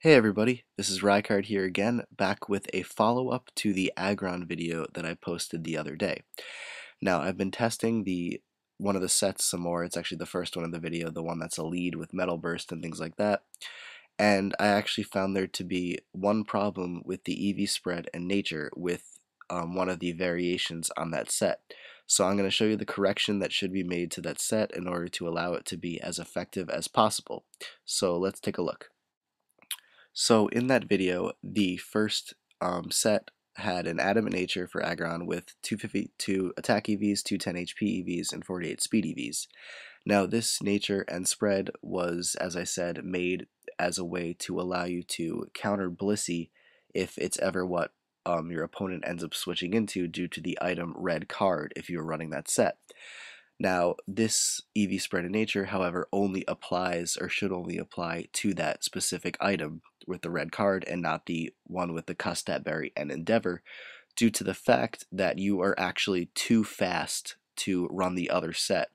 Hey everybody, this is Rycard here again, back with a follow-up to the Aggron video that I posted the other day. Now, I've been testing one of the sets some more. It's actually the first one in the video, the one that's a lead with Metal Burst and things like that. And I actually found there to be one problem with the EV spread and nature with one of the variations on that set. So I'm going to show you the correction that should be made to that set in order to allow it to be as effective as possible. So let's take a look. So in that video, the first set had an adamant nature for Aggron with 252 attack EVs, 210 HP EVs, and 48 speed EVs. Now this nature and spread was, as I said, made as a way to allow you to counter Blissey if it's ever what your opponent ends up switching into due to the item red card if you're running that set. Now, this EV spread in nature, however, only applies or should only apply to that specific item with the red card and not the one with the Custat Berry and Endeavor, due to the fact that you are actually too fast to run the other set.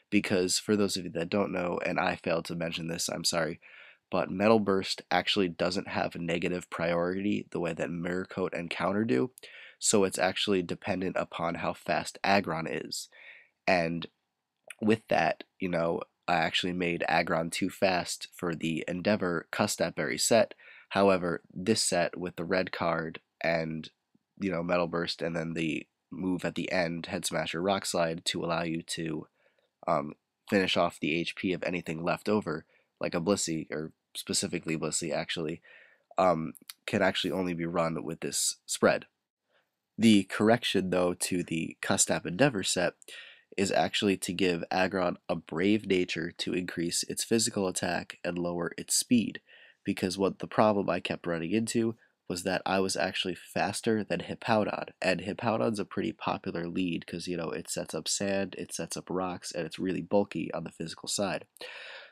Because for those of you that don't know, and I failed to mention this, I'm sorry, but Metal Burst actually doesn't have a negative priority the way that Mirror Coat and Counter do, so it's actually dependent upon how fast Aggron is. And with that, I actually made Aggron too fast for the Endeavor Custat Berry set. However, this set with the red card and, Metal Burst and then the move at the end, Head Smasher Rock Slide, to allow you to um, finish off the HP of anything left over, like a Blissey, or specifically Blissey actually, can actually only be run with this spread. The correction, though, to the Custap Endeavor set is actually to give Aggron a brave nature to increase its physical attack and lower its speed, because what the problem I kept running into was that I was actually faster than Hippowdon, and Hippowdon's a pretty popular lead because, it sets up sand, it sets up rocks, and it's really bulky on the physical side.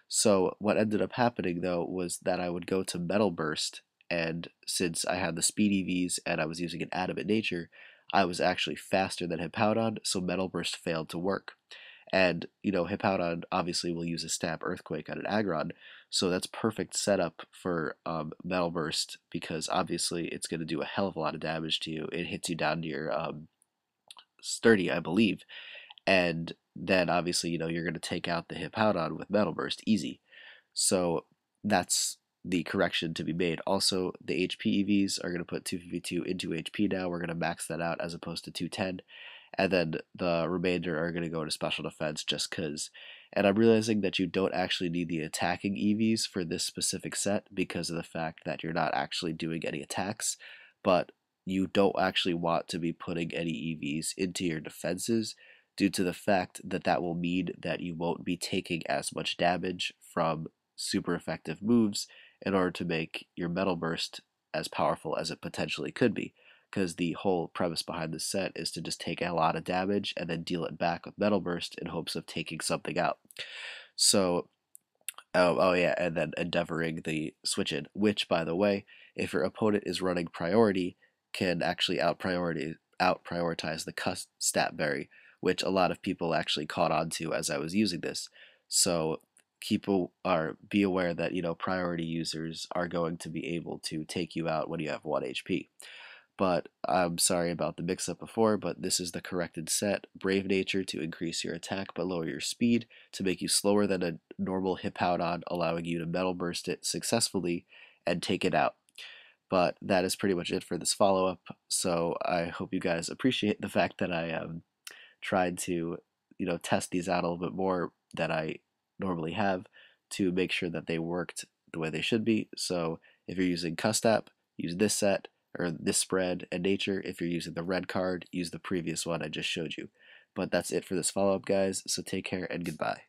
So what ended up happening, though, was that I would go to Metal Burst, and since I had the speed EVs and I was using an adamant nature, I was actually faster than Hippowdon, so Metal Burst failed to work. And, Hippowdon obviously will use a Stab Earthquake on an Aggron, so that's perfect setup for Metal Burst, because obviously it's going to do a hell of a lot of damage to you. It hits you down to your sturdy, I believe, and then obviously, you're going to take out the Hippowdon with Metal Burst easy. So that's the correction to be made. Also, the HP EVs are going to put 252 into HP now. We're going to max that out as opposed to 210. And then the remainder are going to go to special defense just because. And I'm realizing that you don't actually need the attacking EVs for this specific set because of the fact that you're not actually doing any attacks, but you don't actually want to be putting any EVs into your defenses due to the fact that that will mean that you won't be taking as much damage from super effective moves in order to make your Metal Burst as powerful as it potentially could be. Because the whole premise behind this set is to just take a lot of damage and then deal it back with Metal Burst in hopes of taking something out. So, oh yeah, and then endeavoring the switch in, which, by the way, if your opponent is running priority, can actually out prioritize the stat berry, which a lot of people actually caught on to as I was using this. So be aware that priority users are going to be able to take you out when you have 1 HP. But I'm sorry about the mix-up before, but this is the corrected set. Brave Nature to increase your attack but lower your speed, to make you slower than a normal Hippowdon, allowing you to Metal Burst it successfully and take it out. But that is pretty much it for this follow-up, so I hope you guys appreciate the fact that I tried to, test these out a little bit more than I normally have to make sure that they worked the way they should be. So if you're using Custap, use this set, or this spread and nature. If you're using the red card, use the previous one I just showed you. But that's it for this follow-up, guys, so take care and goodbye.